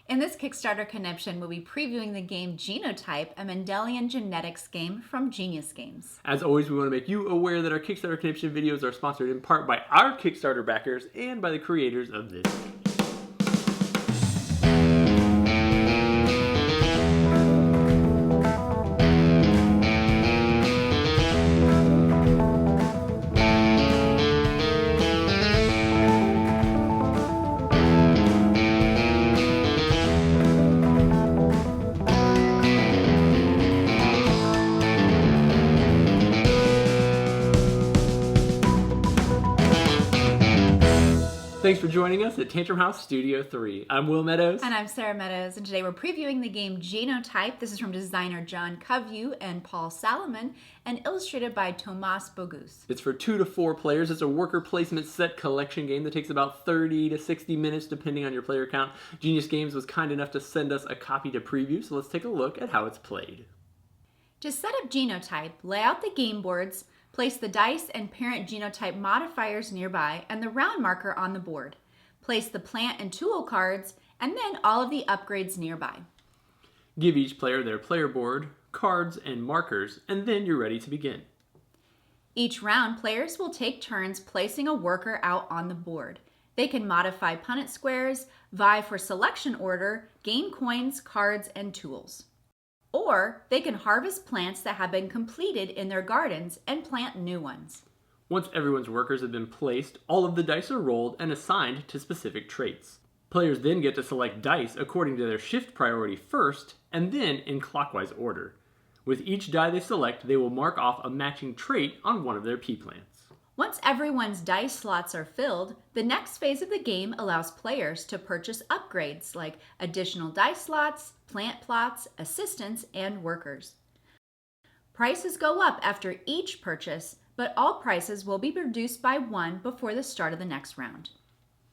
In this Kickstarter Conniption, we'll be previewing the game Genotype, a Mendelian Genetics game from Genius Games. As always, we want to make you aware that our Kickstarter Conniption videos are sponsored in part by our Kickstarter backers and by the creators of this game. Thanks for joining us at Tantrum House Studio 3. I'm Will Meadows. And I'm Sara Meadows, and today we're previewing the game Genotype. This is from designer John Covey and Paul Salomon, and illustrated by Tomas Bogus. It's for 2 to 4 players. It's a worker placement set collection game that takes about 30 to 60 minutes depending on your player count. Genius Games was kind enough to send us a copy to preview, so let's take a look at how it's played. To set up Genotype, lay out the game boards, place the dice and parent genotype modifiers nearby and the round marker on the board. Place the plant and tool cards and then all of the upgrades nearby. Give each player their player board, cards, and markers, and then you're ready to begin. Each round, players will take turns placing a worker out on the board. They can modify Punnett squares, vie for selection order, gain coins, cards, and tools. Or they can harvest plants that have been completed in their gardens and plant new ones. Once everyone's workers have been placed, all of the dice are rolled and assigned to specific traits. Players then get to select dice according to their shift priority first, and then in clockwise order. With each die they select, they will mark off a matching trait on one of their pea plants. Once everyone's dice slots are filled, the next phase of the game allows players to purchase upgrades like additional dice slots, plant plots, assistants, and workers. Prices go up after each purchase, but all prices will be reduced by 1 before the start of the next round.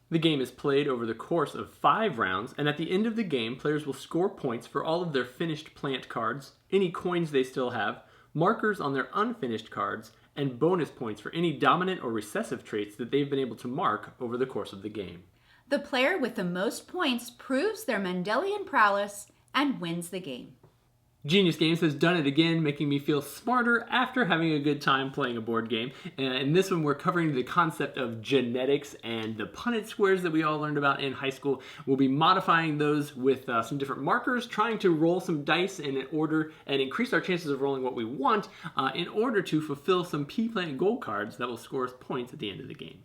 The game is played over the course of 5 rounds, and at the end of the game, players will score points for all of their finished plant cards, any coins they still have, markers on their unfinished cards, and bonus points for any dominant or recessive traits that they've been able to mark over the course of the game. The player with the most points proves their Mendelian prowess and wins the game. Genius Games has done it again, making me feel smarter after having a good time playing a board game. And in this one, we're covering the concept of genetics and the Punnett squares that we all learned about in high school. We'll be modifying those with some different markers, trying to roll some dice in order and increase our chances of rolling what we want in order to fulfill some pea plant gold cards that will score us points at the end of the game.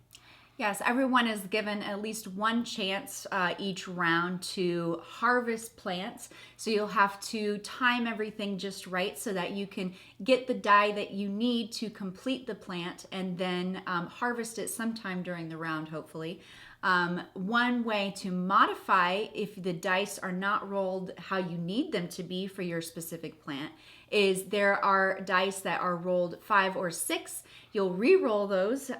Yes, everyone is given at least one chance each round to harvest plants. So you'll have to time everything just right so that you can get the die that you need to complete the plant and then harvest it sometime during the round, hopefully. One way to modify if the dice are not rolled how you need them to be for your specific plant is there are dice that are rolled 5 or 6. You'll re-roll those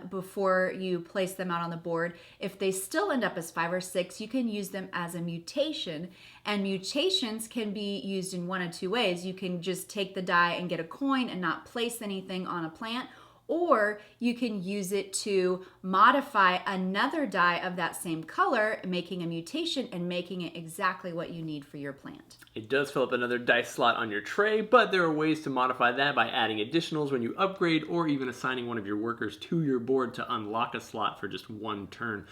before you place them out on the board. If they still end up as 5 or 6, you can use them as a mutation. And mutations can be used in one of 2 ways. You can just take the die and get a coin and not place anything on a plant, or you can use it to modify another die of that same color, making a mutation and making it exactly what you need for your plant. It does fill up another dice slot on your tray, but there are ways to modify that by adding additionals when you upgrade or even assigning one of your workers to your board to unlock a slot for just 1 turn.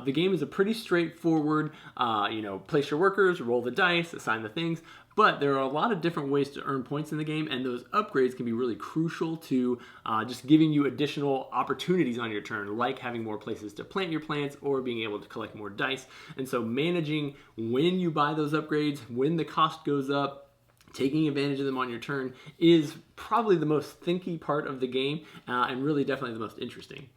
The game is a pretty straightforward, place your workers, roll the dice, assign the things, but there are a lot of different ways to earn points in the game, and those upgrades can be really crucial to just giving you additional opportunities on your turn, like having more places to plant your plants or being able to collect more dice. And so managing when you buy those upgrades, when the cost goes up, taking advantage of them on your turn is probably the most thinky part of the game and really definitely the most interesting.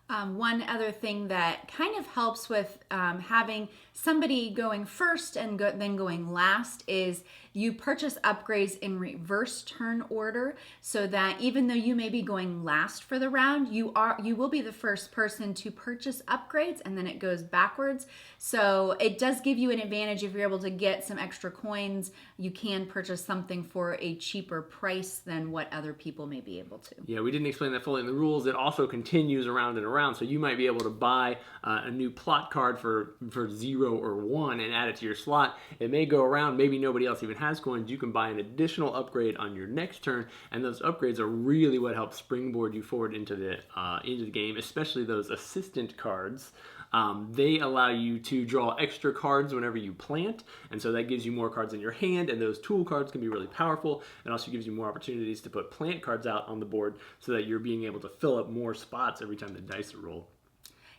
One other thing that kind of helps with having somebody going first and then going last is you purchase upgrades in reverse turn order, so that even though you may be going last for the round, you will be the first person to purchase upgrades, and then it goes backwards. So it does give you an advantage if you're able to get some extra coins. You can purchase something for a cheaper price than what other people may be able to. Yeah, we didn't explain that fully in the rules. It also continues around and around, so you might be able to buy a new plot card for 0 0 or 1 and add it to your slot. It may go around, maybe nobody else even has coins. You can buy an additional upgrade on your next turn, and those upgrades are really what helps springboard you forward into the game, especially those assistant cards. They allow you to draw extra cards whenever you plant, and so that gives you more cards in your hand, and those tool cards can be really powerful. It also gives you more opportunities to put plant cards out on the board so that you're being able to fill up more spots every time the dice are rolled.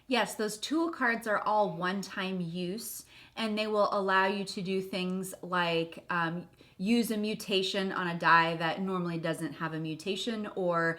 Yes, those tool cards are all one-time use, and they will allow you to do things like use a mutation on a die that normally doesn't have a mutation, or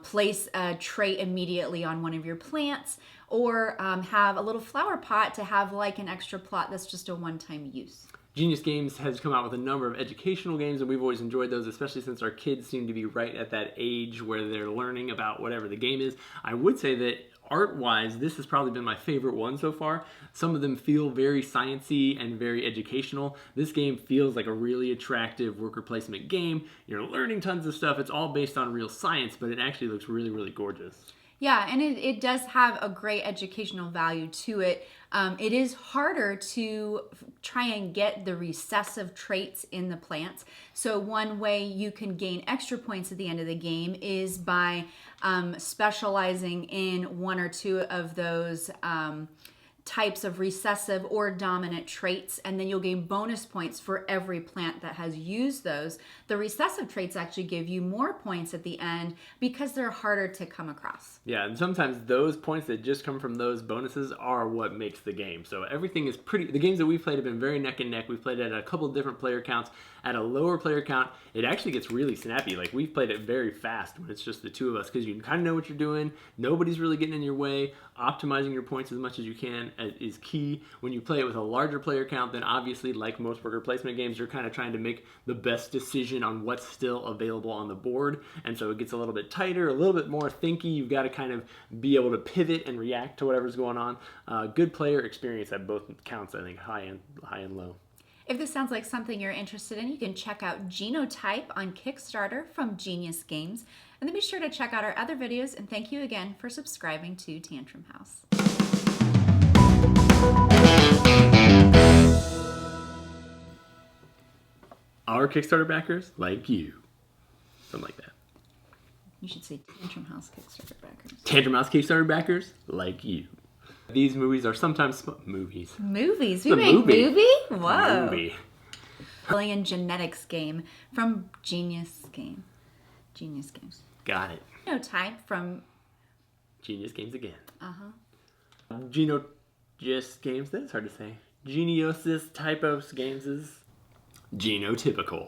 place a trait immediately on one of your plants, or have a little flower pot to have like an extra plot that's just a one-time use. Genius Games has come out with a number of educational games, and we've always enjoyed those, especially since our kids seem to be right at that age where they're learning about whatever the game is. I would say that art-wise, this has probably been my favorite one so far. Some of them feel very sciencey and very educational. This game feels like a really attractive worker placement game. You're learning tons of stuff. It's all based on real science, but it actually looks really, really gorgeous. Yeah, and it does have a great educational value to it. It is harder to try and get the recessive traits in the plants. So one way you can gain extra points at the end of the game is by specializing in one or two of those types of recessive or dominant traits, and then you'll gain bonus points for every plant that has used those. The recessive traits actually give you more points at the end because they're harder to come across. Yeah, and sometimes those points that just come from those bonuses are what makes the game. So everything is the games that we've played have been very neck and neck. We've played at a couple of different player counts. At a lower player count, it actually gets really snappy. Like, we've played it very fast when it's just the two of us, because you kind of know what you're doing. Nobody's really getting in your way. Optimizing your points as much as you can is key. When you play it with a larger player count, then obviously, like most worker placement games, you're kind of trying to make the best decision on what's still available on the board. And so it gets a little bit tighter, a little bit more thinky. You've got to kind of be able to pivot and react to whatever's going on. Good player experience at both counts, I think, high and low. If this sounds like something you're interested in, you can check out Genotype on Kickstarter from Genius Games. And then be sure to check out our other videos, and thank you again for subscribing to Tantrum House. Our Kickstarter backers like you. Something like that. You should say Tantrum House Kickstarter backers. Tantrum House Kickstarter backers like you. These movies are sometimes movies. Movies? It's We a make movie. movie? Whoa. Movie. Mendelian Genetics Game from Genius Game. Genius Games. Got it. Genotype from Genius Games again. Genotypes Games, that's hard to say. Geniosis Typos Games is genotypical.